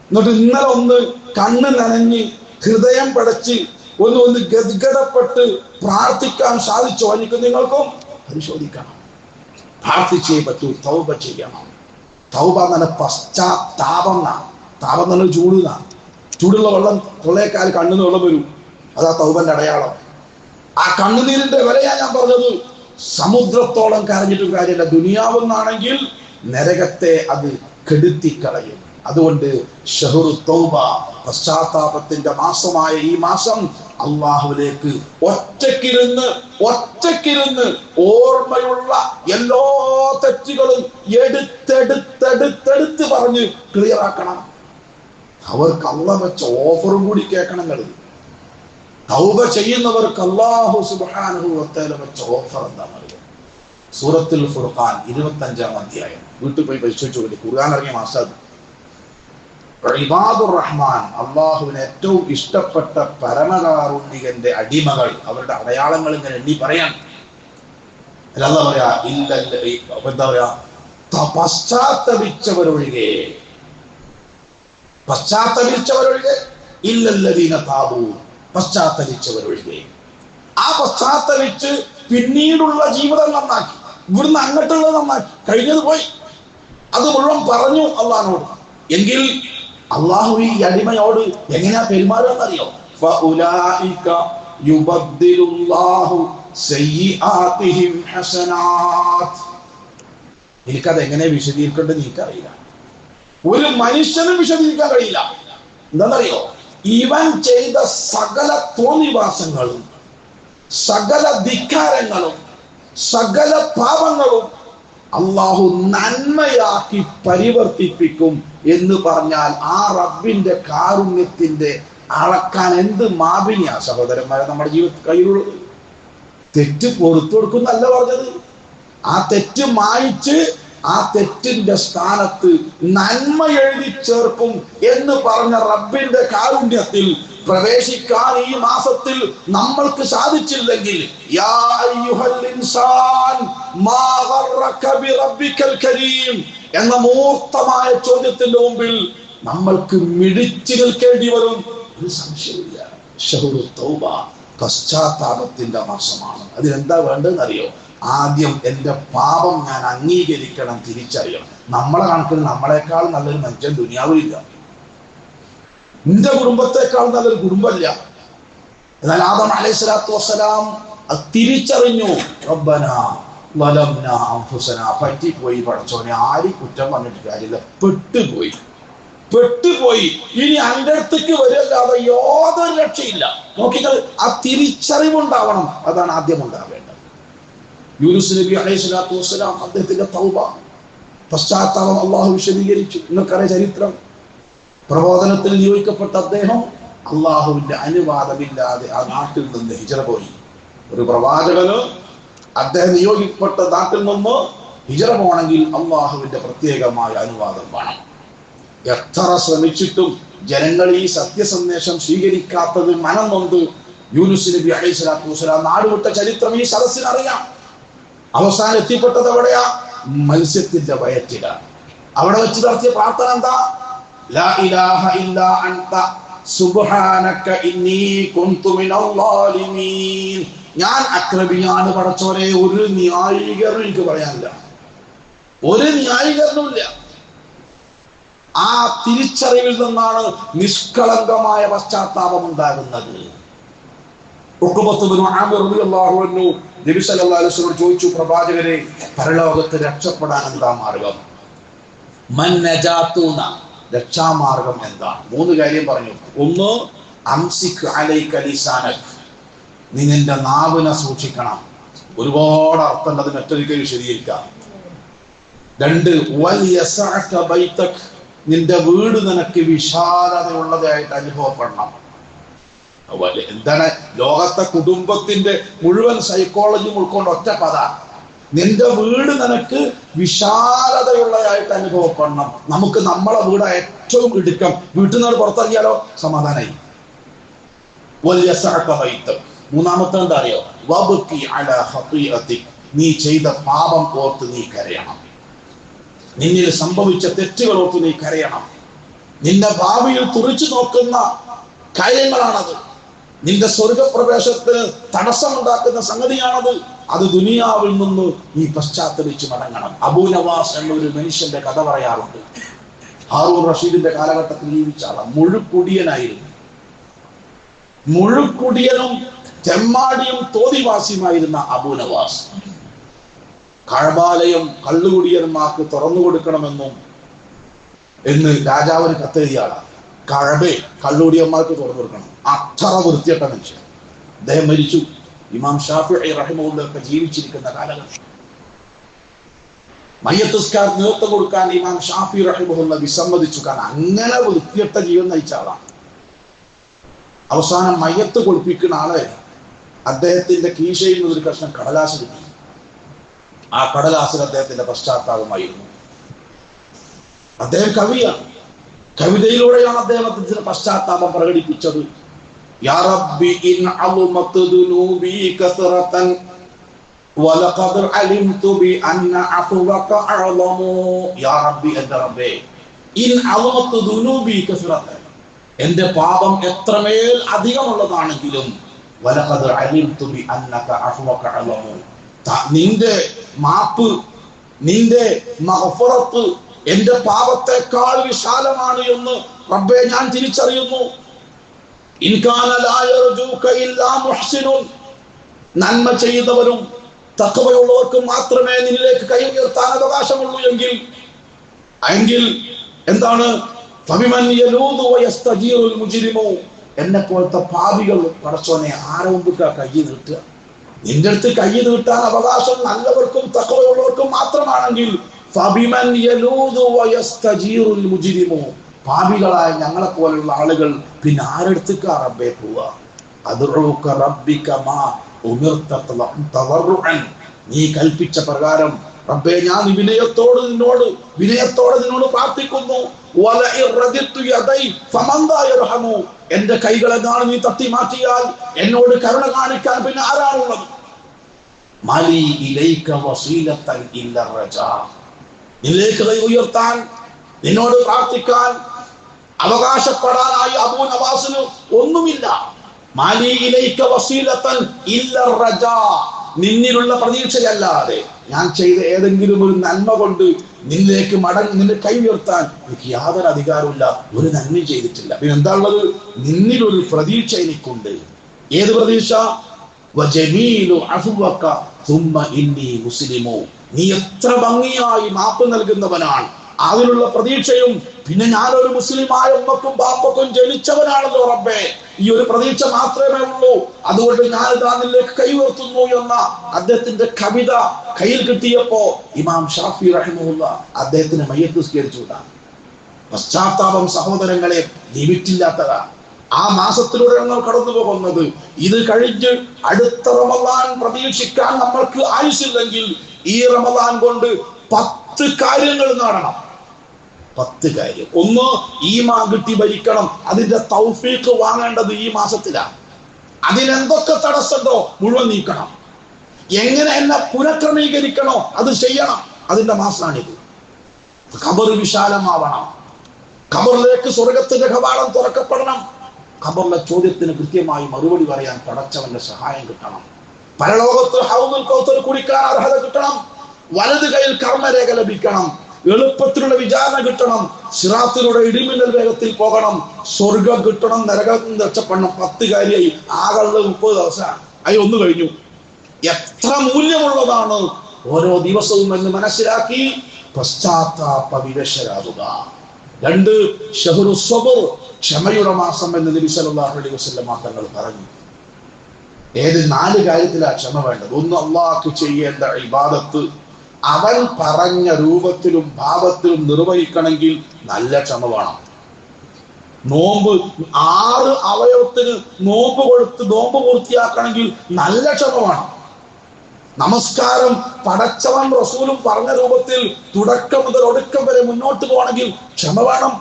എന്നിട്ട് ഇന്നലെ ഒന്ന് കണ്ണ് നനഞ്ഞ് ഹൃദയം പടച്ച് ഒന്ന് ഗദ്ഗതപ്പെട്ട് പ്രാർത്ഥിക്കാൻ സാധിച്ചോ? എനിക്ക് നിങ്ങൾക്കും പരിശോധിക്കണം. പ്രാർത്ഥിച്ചേ പറ്റൂ. തൗബ ചെയ്യണം. തൗബ എന്ന പശ്ചാത്താപം. താപം നല്ല ചൂടുള്ള വെള്ളം തൊള്ളയേക്കാൾ കണ്ണിന് വെള്ളം വരും. അതാ തൗബന്റെ അടയാളം. ആ കണ്ണുനീരിന്റെ വിലയാ ഞാൻ പറഞ്ഞത്. സമുദ്രത്തോളം കരഞ്ഞിട്ടും കാര്യമില്ല. ദുനിയാവെന്നാണെങ്കിൽ നരകത്തെ അത് കെടുത്തിക്കളയും. അതുകൊണ്ട് ഷഹ്റു തൗബ, പശ്ചാത്താപത്തിന്റെ മാസമായ ഈ മാസം അള്ളാഹുവിലേക്ക് ഒറ്റക്കിരുന്ന് ഓർമ്മയുള്ള എല്ലാ തെറ്റുകളും എടുത്തെടുത്ത് പറഞ്ഞ് ക്ലിയർ ആക്കണം. അവർക്ക് അള്ളാഹ് വെച്ച ഓഫറും കൂടി കേൾക്കണം. തൗബ ചെയ്യുന്നവർക്ക് അല്ലാഹു സുബ്ഹാനഹു വ തആല വെച്ച ഓഫർ എന്താണെന്നറിയോ? സൂറത്തുൽ ഫുർഖാൻ 25-ാം അധ്യായം. വീട്ടിൽ പോയി പരിശോധിച്ചു. ഖുർആൻ ഇറങ്ങിയ മാസം. ഇബാദുർ റഹ്മാൻ, അള്ളാഹുവിന് ഏറ്റവും ഇഷ്ടപ്പെട്ട പരമകാരുണികന്റെ അടിമകൾ, അവരുടെ അടയാളങ്ങൾ ഇങ്ങനെ എണ്ണി പറയാൻ. അല്ലാഹു പറയാ, എന്താ പറയാ? പശ്ചാത്തപിച്ചവരൊഴികെ ഇല്ലല്ലദീന താബൂ, പശ്ചാത്തലിച്ചവരൊഴികെ. ആ പശ്ചാത്തലിച്ച് പിന്നീടുള്ള ജീവിതം നന്നാക്കി, ഇവിടുന്ന് അങ്ങോട്ടുള്ളത് നന്നാക്കി, കഴിഞ്ഞത് പോയി, അത് മുഴുവൻ പറഞ്ഞു അള്ളാഹിനോട്. എങ്കിൽ അള്ളാഹു ഈ അടിമയോട് എങ്ങനെയാ പെരുമാറുന്നറിയോ? ഫഉലൈക യുബദ്ദിലുല്ലാഹു സയ്യിആതിഹിം ഹസനാത്ത്. എനിക്കത് എങ്ങനെ വിശദീകരിക്കേണ്ടത് എനിക്കറിയില്ല. ഒരു മനുഷ്യനും വിശദീകരിക്കാൻ കഴിയില്ല. എന്താണെന്നറിയോ? ഇവൻ ചെയ്ത സകല തോന്നിവാസങ്ങളും, സകല ധിക്കാരങ്ങളും, സകല പാപങ്ങളും അള്ളാഹു നന്മയാക്കി പരിവർത്തിപ്പിക്കും എന്ന് പറഞ്ഞാൽ ആ റബ്ബിന്റെ കാരുണ്യത്തിന്റെ അളക്കാൻ എന്ത് മാപിനിയാ സഹോദരന്മാരെ നമ്മുടെ ജീവിത കയ്യിലുള്ളത്. തെറ്റ് പൊറത്തു കൊടുക്കുന്നല്ല പറഞ്ഞത്. ആ തെറ്റ് മായിച്ച് ആ തെറ്റിന്റെ സ്ഥാനത്ത് നന്മ എഴുതി ചേർക്കും എന്ന് പറഞ്ഞ റബ്ബിന്റെ കാരുണ്യത്തിൽ പ്രവേശിക്കാൻ ഈ മാസത്തിൽ നമ്മൾക്ക് സാധിച്ചില്ലെങ്കിൽ യാ അയ്യുഹൽ ഇൻസാൻ മാ ഗർറക ബിറബ്ബിക്കൽ കരീം എന്ന മൂർത്തമായ ചോദ്യത്തിന്റെ മുമ്പിൽ നമ്മൾക്ക് മിടിച്ചു നിൽക്കേണ്ടി വരും. ഒരു സംശയമില്ല. ശഹ്റു തൗബ, പശ്ചാത്താപത്തിന്റെ മാസമാണ്. അതിനെന്താ വേണ്ടതെന്ന് അറിയോ? ആദ്യം എൻ്റെ പാപം ഞാൻ അംഗീകരിക്കണം, തിരിച്ചറിയണം. നമ്മളെ കണക്കിന് നമ്മളെക്കാൾ നല്ലൊരു മനുഷ്യൻ ദുനിയാവില്ല. നിന്റെ കുടുംബത്തെക്കാൾ നല്ലൊരു കുടുംബമില്ല. എന്നാൽ ആദം അലൈഹിസ്സലാത്തു വസ്സലാം തിരിച്ചറിഞ്ഞു. റബ്ബനാ വലംനാ അൻഫുസനാ, പറ്റിപ്പോയി പടച്ചോനെ, ആരും കുറ്റം പറഞ്ഞിട്ട് കാര്യമില്ല, പെട്ടുപോയി. ഇനി എൻ്റെ അടുത്തേക്ക് വരില്ലാതെ യാതൊരു രക്ഷയില്ല. നോക്കിക്കൾ, ആ തിരിച്ചറിവുണ്ടാവണം. അതാണ് ആദ്യം ഉണ്ടാവേണ്ടത്. യൂനുസ് നബി അലൈഹിസ്സലാത്തു വസ്സലാം അദ്ദേഹത്തിന്റെ തൗബ, പശ്ചാത്താപം അള്ളാഹു വിശദീകരിച്ചു. നിങ്ങൾക്കറിയ ചരിത്രം. പ്രബോധനത്തിൽ നിയോഗിക്കപ്പെട്ട അദ്ദേഹം അള്ളാഹുവിന്റെ അനുവാദമില്ലാതെ ആ നാട്ടിൽ നിന്ന് ഹിജ്റ പോയി. ഒരു പ്രവാചകന് അദ്ദേഹം നിയോഗിക്കപ്പെട്ട നാട്ടിൽ നിന്ന് ഹിജ്റ പോകണമെങ്കിൽ അള്ളാഹുവിന്റെ പ്രത്യേകമായ അനുവാദം വേണം. എത്ര ശ്രമിച്ചിട്ടും ജനങ്ങൾ ഈ സത്യസന്ദേശം സ്വീകരിക്കാത്തത് മനം നൊന്ത് യൂനുസ് നബി അലൈഹിസ്സലാത്തു വസ്സലാം നാടുവിട്ട ചരിത്രം ഈ സദസ്സിന് അറിയാം. അവസാനം എത്തിപ്പെട്ടത് എവിടെയാ? മത്സ്യത്തിന്റെ വയറ്റിലാണ്. അവിടെ വെച്ച് നടത്തിയ പ്രാർത്ഥന എന്താ? ലാ ഇലാഹ ഇല്ലാ അൻത സുബ്ഹാനക ഇന്നി കുൻതു മിനൽ ളാലിമീൻ. ഞാൻ അക്രമിയാണ് പടച്ചോനെ, ഒരു ന്യായീകരണം എനിക്ക് പറയാനില്ല, ഒരു ന്യായീകരണമില്ല. ആ തിരിച്ചറിവിൽ നിന്നാണ് നിഷ്കളങ്കമായ പശ്ചാത്താപം ഉണ്ടാകുന്നത്. നബി സല്ലല്ലാഹു അലൈഹി വസല്ലം ചോദിച്ചു, പ്രവാചകരെ, പരലോകത്ത് രക്ഷപ്പെടാൻ എന്താ മാർഗം? മൻ നജാതൂന, രക്ഷാമാർഗം എന്താ? 3 കാര്യം പറഞ്ഞു. ഒന്ന്, അംസിക് അലൈക ലിസാനക്, നീ നിന്റെ നാവിനെ സൂക്ഷിക്കണം. ഒരുപാട് അർത്ഥം അത് മറ്റൊരിക്കലും വിശദീകരിക്കാം. 2, വൽ യസഅക ബൈതക്, നിന്റെ വീട് നിനക്ക് വിശാലതയുള്ളതായിട്ട് അനുഭവപ്പെടണം. എന്താണ് ലോകത്തെ കുടുംബത്തിന്റെ മുഴുവൻ സൈക്കോളജിയും ഉൾക്കൊണ്ട് ഒറ്റ പദ, നിന്റെ വീട് നിനക്ക് വിശാലതയുള്ളതായിട്ട് അനുഭവപ്പെടണം. നമുക്ക് നമ്മളെ വീട് ഏറ്റവും ഇടുക്കം, വീട്ടിൽ നിന്ന് പുറത്തിറങ്ങിയാലോ സമാധാനായി. മൂന്നാമത്തെ എന്താ അറിയോ? വബ്കി അലാ ഖതീഅതിക്, നീ ചെയ്ത പാപം ഓർത്ത് നീ കരയണം. നിന്നിൽ സംഭവിച്ച തെറ്റുകൾ ഓർത്ത് നീ കരയണം. നിന്റെ ഭാവിയിൽ തുറിച്ചു നോക്കുന്ന കാര്യങ്ങളാണത്. നിന്റെ സ്വർഗപ്രവേശത്തിന് തടസ്സമുണ്ടാക്കുന്ന സംഗതിയാണത്. അത് ദുനിയാവിൽ നിന്ന് നീ പശ്ചാത്തലിച്ച് മടങ്ങണം. അബൂ നവാസ് എന്നൊരു മനുഷ്യന്റെ കഥ പറയാറുണ്ട്. ഹാറൂൺ റഷീദിന്റെ കാലഘട്ടത്തിൽ ജീവിച്ച ആളാണ്. മുഴുക്കുടിയനായിരുന്നു. മുഴുക്കുടിയനും ചെമ്മാടിയും തോതിവാസിയുമായിരുന്ന അബൂ നവാസ് കഅബാലയം കള്ളുകുടിയന്മാർക്ക് തുറന്നു കൊടുക്കണമെന്നും എന്ന് രാജാവിന് കത്തെഴുതിയാണ്. കഅബയെ കള്ളുകുടിയന്മാർക്ക് തുറന്നു കൊടുക്കണം. അത്ര വൃത്തിയട്ട മനുഷ്യൻ. അദ്ദേഹം മരിച്ചു. ഇമാം ഷാഫിഈ റഹിമഹുള്ളാഹ് ജീവിച്ചിരിക്കുന്ന കാലഘട്ടം. മയ്യത്ത് നിസ്കാരത്തിന് നേതൃത്വം കൊടുക്കാൻ ഇമാം ഷാഫിഈ റഹിമഹുള്ളാഹ് വിസമ്മതിച്ചു. കാരണം അങ്ങനെ വൃത്തിയട്ട ജീവൻ നയിച്ച ആളാണ്. അവസാനം മയ്യത്ത് കുളിപ്പിക്കുന്ന ആളെ അദ്ദേഹത്തിന്റെ കീശയിൽ നിന്ന് ഒരു കഷ്ണം കടലാസ് കിട്ടി. ആ കടലാസിൽ അദ്ദേഹത്തിന്റെ പശ്ചാത്താപമായിരുന്നു. അദ്ദേഹം കവിയാണ്. കവിതയിലൂടെയാണ് അദ്ദേഹത്തിന്റെ പശ്ചാത്താപം പ്രകടിപ്പിച്ചത്. യാ റബ്ബി ഇൻ അളുമത് ദുനൂബി കസറതൻ വലഖദ് അലിംതു ബി അന്ന അഫ്വക അഅലമു. യാ റബ്ബി, എന്റെ റബ്ബേ, ഇൻ അളുമത് ദുനൂബി കസറതൻ, എന്റെ പാപം എത്രമേൽ അധികമുള്ളതാണെങ്കിലും വലഖദ് അലിംതു ബി അന്നക അഫ്വക അഅലമു, നിന്റെ മാപ്പ്, നിന്റെ മഗ്ഫിറത്ത് എന്റെ പാപത്തെക്കാൾ വിശാലമാണ് എന്ന് റബ്ബേ ഞാൻ തിരിച്ചറിയുന്നു. ഇൻ കാന ലാ യർജൂക ഇല്ലാ മുഹ്സിനുൻ, നന്മ ചെയ്തവരും തഖ്വയുള്ളവർക്കും മാത്രമേ നിന്നിലേക്ക് കൈ ഉയർത്താൻ അവകാശമുള്ളൂ എങ്കിൽ എന്താണ്? ഫബിമൻ യലൂദു വയസ്തജീറുൽ മുജ്രിമു, എന്നെ പോലത്തെ പാപികൾ പടച്ചോനെ ആരെ മുമ്പിലാ കൈ നീട്ടുക? നിന്റെ അടുത്ത് കൈ നീട്ടാൻ അവകാശം നല്ലവർക്കും തഖ്വയുള്ളവർക്കും മാത്രമാണെങ്കിൽ ഫബിമൻ യലൂദു വയസ്തജീറുൽ മുജ്രിമു, പാപികളായ ഞങ്ങളെ പോലുള്ള ആളുകൾ പിന്നെ ആരെടുത്തേക്കാ റബ്ബേ പോവുക? അദ്ഉക റബ്ബിക മാ ഉമിർത തദർറുഅൻ, നീ കൽപ്പിച്ച പ്രകാരം റബ്ബേ ഞാൻ വിനയത്തോടെ നിന്നോട് പ്രാർത്ഥിക്കുന്നു. എന്റെ കൈകളെങ്ങാണ് നീ തട്ടി മാറ്റിയാൽ എന്നോട് കരുണ കാണിക്കാൻ പിന്നെ ആരാണുള്ളത്? നിന്നിലേക്ക് കൈ ഉയർത്താൻ, നിന്നോട് പ്രാർത്ഥിക്കാൻ അവകാശപ്പെടാനായി അബൂ നവാസിന് ഒന്നുമില്ല. മാലി ഇലൈക വസീലത്തൻ ഇല്ല റജാ, നിന്നിലുള്ള പ്രതീക്ഷയല്ലാതെ ഞാൻ ചെയ്ത ഏതെങ്കിലും ഒരു നന്മ കൊണ്ട് നിന്നിലേക്ക് നിന്നെ കൈ ഉയർത്താൻ എനിക്ക് യാതൊരു അധികാരമില്ല. ഒരു നന്മ ചെയ്തിട്ടില്ല. പിന്നെ എന്താ ഉള്ളത്? നിന്നിലൊരു പ്രതീക്ഷ എനിക്കുണ്ട്. ഏത് പ്രതീക്ഷ? നീ എത്ര ഭംഗിയായി മാപ്പ് നൽകുന്നവനാണ്, അതിനുള്ള പ്രതീക്ഷയും പിന്നെ ഞാനൊരു മുസ്ലിമായ ഉമ്മക്കും ബാപ്പക്കും ജനിച്ചവനാണല്ലോ റബ്ബേ, ഈ ഒരു പ്രതീക്ഷ മാത്രമേ ഉള്ളൂ. അതുകൊണ്ട് ഞാൻ നിന്നിലേക്ക് കൈവർത്തുന്നു എന്ന അദ്ദേഹത്തിന്റെ കവിത കയ്യിൽ കിട്ടിയപ്പോ ഇമാം ഷാഫി റഹിമഹുല്ല അദ്ദേഹത്തിന് മയ്യത്ത് നിസ്കരിച്ചുകൂടാ. പശ്ചാത്താപം സഹോദരങ്ങളെ ലിമിറ്റില്ലാത്തതാ. ആ മാസത്തിലൂടെ ഞങ്ങൾ കടന്നു പോകുന്നത്. ഇത് കഴിഞ്ഞ് അടുത്ത റമദാൻ പ്രതീക്ഷിക്കാൻ നമ്മൾക്ക് ആയുസില്ലെങ്കിൽ ഈ റമദാൻ കൊണ്ട് 10 കാര്യങ്ങൾ നേടണം. 10 കാര്യം. ഒന്ന്, ഈമാൻ കിട്ടി ഭരിക്കണം. അതിന്റെ തൗഫീഖ് വാങ്ങേണ്ടത് ഈ മാസത്തിലാണ്. അതിനെന്തൊക്കെ തടസ്സമുണ്ടോ മുഴുവൻ നീക്കണം. എങ്ങനെ എന്നെ പുനഃക്രമീകരിക്കണോ അത് ചെയ്യണം. അതിന്റെ മാസമാണിത്. ഖബർ വിശാലമാവണം. ഖബറിലേക്ക് സ്വർഗത്തിന്റെ കവാടം തുറക്കപ്പെടണം. ഖബറിലെ ചോദ്യത്തിന് കൃത്യമായി മറുപടി പറയാൻ പടച്ചവന്റെ സഹായം കിട്ടണം. പരലോകത്ത് ഹൗദുൽ കൗസർ കുടിക്കാൻ അർഹത കിട്ടണം. വലത് കയ്യിൽ കർമ്മരേഖ ലഭിക്കണം. എളുപ്പത്തിലുള്ള വിചാരണ കിട്ടണം. സിറാത്തിലൂടെ ഇടിമിന്നൽ വേഗത്തിൽ പോകണം. സ്വർഗം കിട്ടണം. നരകത്തിൽ രക്ഷപ്പെടണം. 10 കാര്യമായി. ആകളുടെ 30 ദിവസമാണ്. അയ്യോ, ഒന്ന് കഴിഞ്ഞു. എത്ര മൂല്യമുള്ളതാണ് ഓരോ ദിവസവും എന്ന് മനസ്സിലാക്കി പശ്ചാത്താപ വിവശരാകുക. 2, ഷഹ്റു സ്വബ്ർ, ക്ഷമയുടെ മാസം എന്ന് നബി സല്ലല്ലാഹു അലൈഹി വസല്ലം തങ്ങൾ പറഞ്ഞു. ഏത് 4 കാര്യത്തിലാണ് ക്ഷമ വേണ്ടത്? ഒന്ന്, അള്ളാഹ്ക്ക് ചെയ്യേണ്ട ഇബാദത്ത് അവൻ പറഞ്ഞ രൂപത്തിലും ഭാവത്തിലും നിർവഹിക്കണമെങ്കിൽ നല്ല ക്ഷമ വേണം. നോമ്പ് 6 അവയവത്തിന് നോമ്പ് കൊടുത്ത് നോമ്പ് പൂർത്തിയാക്കണമെങ്കിൽ നല്ല ക്ഷമ വേണം. നമസ്കാരം പടച്ചവൻ റസൂലും പറഞ്ഞ രൂപത്തിൽ തുടക്കം മുതൽ ഒടുക്കം വരെ മുന്നോട്ട് പോകണമെങ്കിൽ ക്ഷമ വേണം.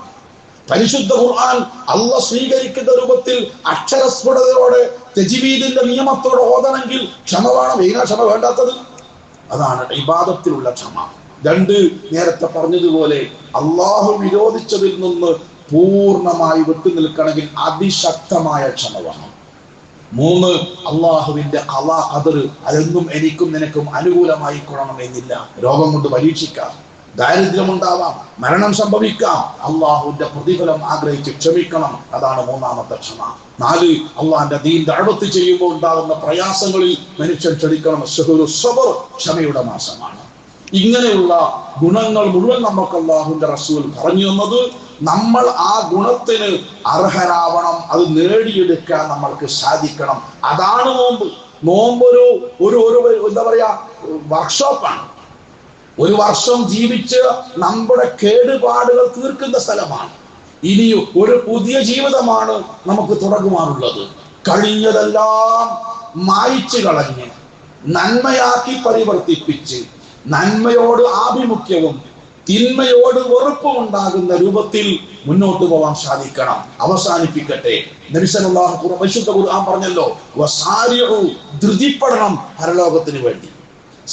പരിശുദ്ധ ഖുർആൻ അള്ളാഹ് സ്വീകരിക്കുന്ന രൂപത്തിൽ അക്ഷരസ്ഫുടതയോടെ തജ്വീദിന്റെ നിയമത്തോടെ ഓതണമെങ്കിൽ ക്ഷമ വേണം. ഏനാ ക്ഷമ വേണ്ടാത്തത്? അതാണ് ഇബാദത്തിലുള്ള ക്ഷമ. 2, നേരത്തെ പറഞ്ഞതുപോലെ അള്ളാഹു വിരോധിച്ചതിൽ നിന്ന് പൂർണ്ണമായി വിട്ടുനിൽക്കണമെങ്കിൽ അതിശക്തമായ ക്ഷമ വേണം. 3, അള്ളാഹുവിന്റെ ഖളാ ഖദർ അതൊന്നും എനിക്കും നിനക്കും അനുകൂലമായി കൊള്ളണമെന്നില്ല. രോഗം കൊണ്ട് പരീക്ഷിക്കാം, ദാരിദ്ര്യമുണ്ടാവാം, മരണം സംഭവിക്കാം. അള്ളാഹുവിന്റെ പ്രതിഫലം ആഗ്രഹിച്ച് ക്ഷമിക്കണം. അതാണ് 3ാമത്തെ ക്ഷമ. 4, അള്ളാഹിന്റെ ദീൻ ദഅവത്ത് ചെയ്യുമ്പോൾ ഉണ്ടാകുന്ന പ്രയാസങ്ങളിൽ മനുഷ്യൻ ക്ഷമിക്കണം. ഷഹ്റു സ്വബ്ർ, ക്ഷമയുടെ മാസമാണ്. ഇങ്ങനെയുള്ള ഗുണങ്ങൾ മുഴുവൻ നമുക്ക് അള്ളാഹുവിന്റെ റസൂൽ പറഞ്ഞു തന്നത്. നമ്മൾ ആ ഗുണത്തിന് അർഹരാവണം. അത് നേടിയെടുക്കാൻ നമ്മൾക്ക് സാധിക്കണം. അതാണ് നോമ്പ്. നോമ്പ് ഒരു എന്താ പറയാ, വർക്ക്ഷോപ്പാണ്. ഒരു വർഷം ജീവിച്ച് നമ്മുടെ കേടുപാടുകൾ തീർക്കുന്ന സ്ഥലമാണ്. ഇനി ഒരു പുതിയ ജീവിതമാണ് നമുക്ക് തുടങ്ങുവാനുള്ളത്. കഴിഞ്ഞതെല്ലാം മായ്ച്ചു കളഞ്ഞ് നന്മയാക്കി പരിവർത്തിപ്പിച്ച് നന്മയോട് ആഭിമുഖ്യവും തിന്മയോട് വെറുപ്പും ഉണ്ടാകുന്ന രൂപത്തിൽ മുന്നോട്ട് പോകാൻ സാധിക്കണം. അവസാനിപ്പിക്കട്ടെ. നബി സല്ലല്ലാഹു അലൈഹി വസല്ലം വിശുദ്ധ ഖുർആൻ പറഞ്ഞല്ലോ, വസാരിഉ, ധൃതിപ്പെടണം പരലോകത്തിന് വേണ്ടി.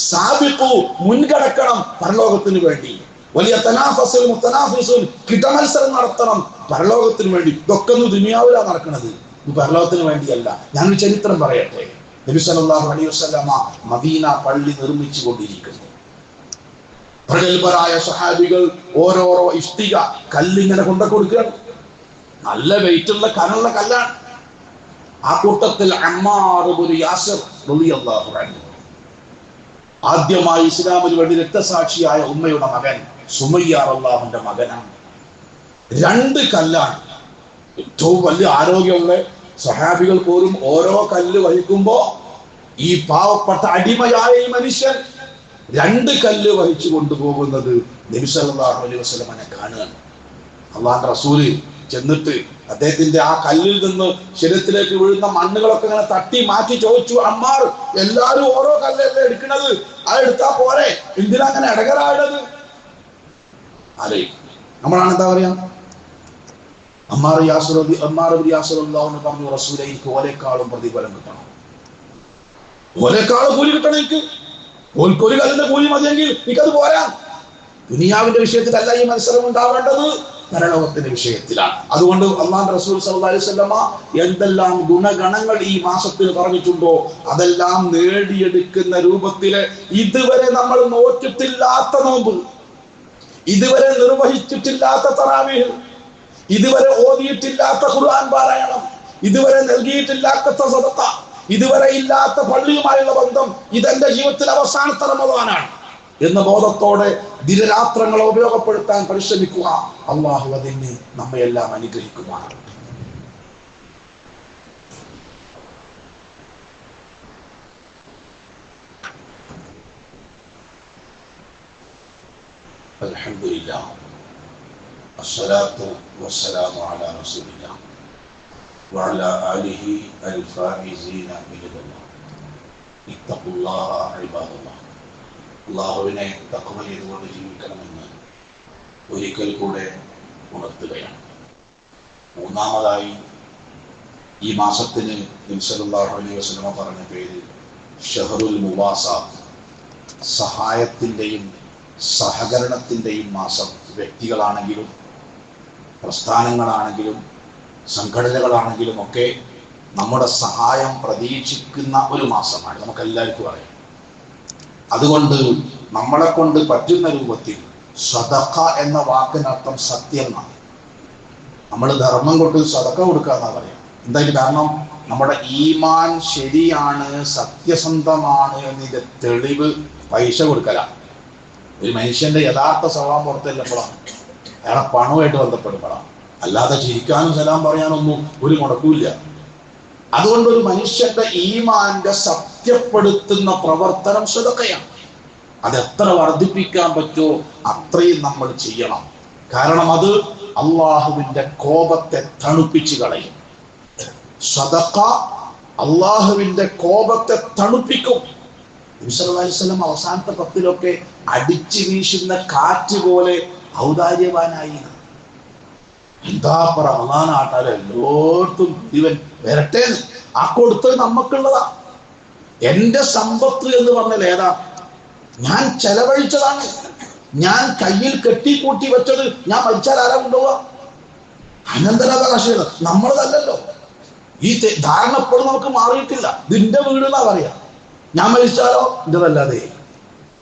സാബിഖു, മുൻകടക്കണം പരലോകത്തിന് വേണ്ടി. വലിയ തനാഫസുൽ മുതനാഫിസുൻ, കിടമത്സരം നടത്തണം പരലോകത്തിന് വേണ്ടി. ഇതൊക്കെ ഒന്നും ദുനിയാവിലാ നടക്കുന്നത്, ഇത് പരലോകത്തിന് വേണ്ടിയല്ല. ഞാനൊരു ചരിത്രം പറയട്ടെ. നബി സല്ലല്ലാഹു അലൈഹി വസല്ലം മദീന പള്ളി നിർമ്മിച്ചു കൊണ്ടിരിക്കുന്നു. പ്രഗത്ഭരായ സഹാബികൾ ഓരോരോ ഇഷ്ടിക കല്ലിങ്ങനെ കൊണ്ട കൊടുക്കുകയാണ്. നല്ല വെയിറ്റുള്ള കനുള്ള കല്ലാണ്. ആ കൂട്ടത്തിൽ അമ്മാർ ഇബ്നു യാസിർ റളിയല്ലാഹു അൻഹു, ആദ്യമായി ഇസ്ലാമിന് വേണ്ടി രക്തസാക്ഷിയായ ഉമ്മയുടെ മകൻ സുമയ്യ റളിയല്ലാഹുവിന്റെ മകനാണ്. 2 കല്ലാണ്. ഏറ്റവും വലിയ ആരോഗ്യമുള്ള സഹാബികൾ പോലും ഓരോ കല്ല് വഹിക്കുമ്പോ ഈ പാവപ്പെട്ട അടിമയായ ഈ മനുഷ്യൻ 2 കല്ല് വഹിച്ചു കൊണ്ടുപോകുന്നത് നബി സല്ലല്ലാഹു അലൈഹി വസല്ലമനെ കാണുകയാണ്. അള്ളാന്റെ റസൂല് ചെന്നിട്ട് അദ്ദേഹത്തിന്റെ ആ കല്ലിൽ നിന്ന് ശരീരത്തിലേക്ക് വീഴുന്ന മണ്ണുകളൊക്കെ ഇങ്ങനെ തട്ടി മാറ്റി ചോദിച്ചു, അമ്മാർ എല്ലാരും ഓരോ കല്ലല്ലേ എടുക്കണത്, അത് എടുത്താ പോരെ, എന്തിനാ അങ്ങനെ ഇടകരായത്? അതെ, നമ്മളാണ് എന്താ പറയാ, അമ്മാർ പറഞ്ഞു, റസൂലെ എനിക്ക് ഓലേക്കാളും പ്രതിഫലം കിട്ടണം, ഓലേക്കാളും കൂലി കിട്ടണം, എനിക്ക് ഒരു കല്ലിന്റെ കൂലി മതിയെങ്കിൽ എനിക്കത് പോരാ. ദുനിയാവിന്റെ വിഷയത്തിലല്ല ഈ മത്സരം ഉണ്ടാവേണ്ടത്, പരലോകത്തിന്റെ വിഷയത്തിലാണ്. അതുകൊണ്ട് അല്ലാഹുവിന്റെ റസൂൽ സല്ലല്ലാഹു അലൈഹി വസല്ലമ എന്തെല്ലാം ഗുണഗണങ്ങൾ ഈ മാസത്തിൽ പറഞ്ഞിട്ടുണ്ടോ അതെല്ലാം നേടിയെടുക്കുന്ന രൂപത്തില് ഇതുവരെ നമ്മൾ നോറ്റിട്ടില്ലാത്ത നോമ്പ്, ഇതുവരെ നിർവഹിച്ചിട്ടില്ലാത്ത തറാവീഹ്, ഇതുവരെ ഓതിയിട്ടില്ലാത്ത ഖുർആൻ പാരായണം, ഇതുവരെ നൽകിയിട്ടില്ലാത്ത സദഖ, ഇതുവരെ ഇല്ലാത്ത പള്ളിയുമായുള്ള ബന്ധം, ഇതെന്റെ ജീവിതത്തിൽ അവസാനത്തെ റമദാനാണ് എന്ന ബോധത്തോടെ ദിനരാത്രങ്ങളെ ഉപയോഗപ്പെടുത്താൻ പരിശ്രമിക്കുക. അള്ളാഹു അതിന് നമ്മയെല്ലാം അനുഗ്രഹിക്കുമാറാകട്ടെ. അൽഹംദുലില്ലാഹ് വസ്സലാത്തു വസ്സലാമു അലാ റസൂലില്ലാഹ് വഅലാ ആലിഹി അൽഫായിസീന ബിഹില്ലാഹ്. ഇത്തഖുല്ലാഹ ഇബാദല്ലാഹ്. അള്ളാഹുവിനെ തഖ്വ ചെയ്തുകൊണ്ട് ജീവിക്കണമെന്ന് ഒരിക്കൽ കൂടെ ഉണർത്തുകയാണ്. മൂന്നാമതായി ഈ മാസത്തിന് നബി സല്ലല്ലാഹു അലൈഹി വസല്ലമ പറഞ്ഞ പേര് ഷഹറുൽ മുവാസാത്ത്, സഹായത്തിൻ്റെയും സഹകരണത്തിൻ്റെയും മാസം. വ്യക്തികളാണെങ്കിലും പ്രസ്ഥാനങ്ങളാണെങ്കിലും സംഘടനകളാണെങ്കിലും ഒക്കെ നമ്മുടെ സഹായം പ്രതീക്ഷിക്കുന്ന ഒരു മാസമാണ്, നമുക്കെല്ലാവർക്കും അറിയാം. അതുകൊണ്ട് നമ്മളെ കൊണ്ട് പറ്റുന്ന രൂപത്തിൽ സദഖ എന്ന വാക്കിനർത്ഥം സത്യമാണ്. നമ്മൾ ധർമ്മം കൊണ്ട് സദഖ കൊടുക്കുക എന്നാ പറയാം. എന്തായാലും കാരണം നമ്മുടെ ഈമാൻ ശരിയാണ്, സത്യസന്ധമാണ് എന്നതിന്റെ തെളിവ് പൈസ കൊടുക്കലാണ്. ഒരു മനുഷ്യന്റെ യഥാർത്ഥ സ്വഭാവം പുറത്തെല്ലുമ്പോഴാണ്, അയാളെ പണവുമായിട്ട് ബന്ധപ്പെടുമ്പോഴാണ്. അല്ലാതെ ചിരിക്കാനും സലാം പറയാനൊന്നും ഒരു മുടക്കൂല്ല. അതുകൊണ്ട് ഒരു മനുഷ്യന്റെ ഈമാന്റെ സത്യപ്പെടുത്തുന്ന പ്രവർത്തനം സദഖയാണ്. അതെത്ര വർദ്ധിപ്പിക്കാൻ പറ്റുമോ അത്രയും നമ്മൾ ചെയ്യണം. കാരണം അത് അള്ളാഹുവിന്റെ കോപത്തെ തണുപ്പിച്ചു കളയും. സദഖ അള്ളാഹുവിന്റെ കോപത്തെ തണുപ്പിക്കും. നബി സല്ലല്ലാഹു അലൈഹി വസല്ലം അവസാനത്തെ പത്തിലൊക്കെ അടിച്ചു വീശുന്ന കാറ്റ് പോലെ ഔദാര്യവാനായി. എന്താ റമദാനാട്ടാലും എല്ലായിടത്തും ഇവൻ വരട്ടെ, ആ കൊടുത്തത് നമുക്കുള്ളതാ. എന്റെ സമ്പത്ത് എന്ന് പറഞ്ഞാൽ ഏതാ? ഞാൻ ചെലവഴിച്ചതാണ്, ഞാൻ കയ്യിൽ കെട്ടിക്കൂട്ടി വെച്ചത്. ഞാൻ മരിച്ചാൽ ആരാ കൊണ്ടുപോവാ? അനന്തരാവകാശികൾ നമ്മളതല്ലല്ലോ. ഈ ധാരണ എപ്പോഴും നമുക്ക് മാറിയിട്ടില്ല. ഇതിന്റെ വീട് എന്നാ പറയാ. ഞാൻ മരിച്ചാലോ ഇന്റേതല്ലാതെ,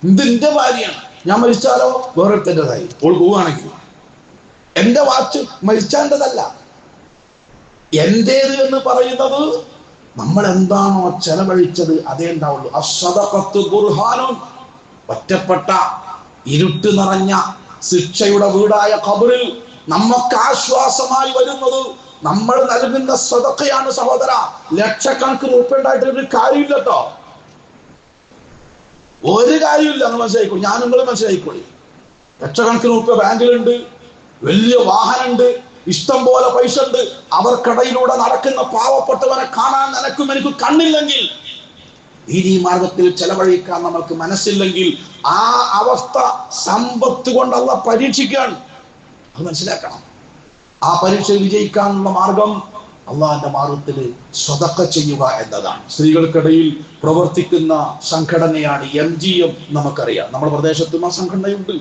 ഇതിന്റെ ഭാര്യയാണ്, ഞാൻ മരിച്ചാലോ വേറൊരുത്തൻ്റെതായി. ഓൾ പോവുകയാണെങ്കിൽ എന്റെ വാച്ച് മരിച്ചാണ്ടതല്ല, എന്റേത് എന്ന് പറയുന്നത് നമ്മൾ എന്താണോ ചെലവഴിച്ചത് അതേ ഉണ്ടാവുള്ളൂ. അസ്സദഖത്തു ബുർഹാനുൻ, ഒറ്റപ്പെട്ട ഇരുട്ട് നിറഞ്ഞ ശിക്ഷയുടെ വീടായ ഖബറിൽ നമുക്ക് ആശ്വാസമായി വരുന്നത് നമ്മൾ നൽകുന്ന സദഖയാണ് സഹോദര. ലക്ഷക്കണക്കിന് ഉറുപ്പിക ഒരു കാര്യമില്ല കേട്ടോ, ഒരു കാര്യമില്ല. നിങ്ങൾ മനസ്സിലായിക്കോളൂ, ഞാൻ നിങ്ങൾ മനസ്സിലായിക്കോളി. ലക്ഷക്കണക്കിന് ഉറുപ്പിക ബാങ്കിലുണ്ട്, വലിയ വാഹനമുണ്ട്, ഇഷ്ടം പോലെ പൈസ ഉണ്ട്. അവർക്കിടയിലൂടെ നടക്കുന്ന പാവപ്പെട്ടവനെ കാണാൻ നിനക്കും എനിക്ക് കണ്ണില്ലെങ്കിൽ, ഈ മാർഗത്തിൽ ചെലവഴിക്കാൻ നമുക്ക് മനസ്സില്ലെങ്കിൽ, ആ അവസ്ഥ സമ്പത്ത് കൊണ്ടുള്ള പരീക്ഷിക്കാൻ അത് മനസ്സിലാക്കണം. ആ പരീക്ഷ വിജയിക്കാനുള്ള മാർഗം അള്ളാഹിന്റെ മാർഗത്തിൽ സ്വതക്ക ചെയ്യുക എന്നതാണ്. സ്ത്രീകൾക്കിടയിൽ പ്രവർത്തിക്കുന്ന സംഘടനയാണ് MGM. നമുക്കറിയാം, നമ്മുടെ പ്രദേശത്തും ആ സംഘടനയുണ്ട്.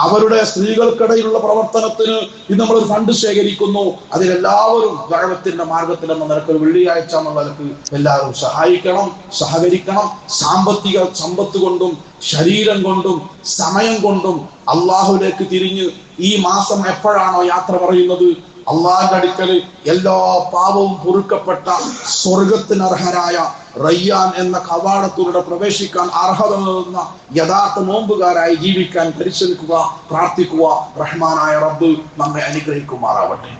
അവരുടെ സ്ത്രീകൾക്കിടയിലുള്ള പ്രവർത്തനത്തിന് ഇത് നമ്മളൊരു ഫണ്ട് ശേഖരിക്കുന്നു. അതിലെല്ലാവരും ദഅവത്തിന്റെ മാർഗത്തിൽ എന്ന നിലക്ക് വെള്ളിയാഴ്ച എന്നുള്ള നിലക്ക് എല്ലാവരും സഹായിക്കണം, സഹകരിക്കണം. സാമ്പത്തിക സമ്പത്ത് കൊണ്ടും ശരീരം കൊണ്ടും സമയം കൊണ്ടും അള്ളാഹുവിലേക്ക് തിരിഞ്ഞ് ഈ മാസം എപ്പോഴാണോ യാത്ര പറയുന്നത്, അള്ളാഹിന്റെ അടുക്കൽ എല്ലാ പാപവും പൊറുക്കപ്പെട്ട സ്വർഗത്തിനർഹരായ റയ്യാൻ എന്ന കവാടത്തിലൂടെ പ്രവേശിക്കാൻ അർഹത നേടുന്ന യഥാർത്ഥ നോമ്പുകാരായി ജീവിക്കാൻ പരിശ്രമിക്കുക, പ്രാർത്ഥിക്കുക. റഹ്മാനായ റബ്ബ് നമ്മെ അനുഗ്രഹിക്കുമാറാവട്ടെ.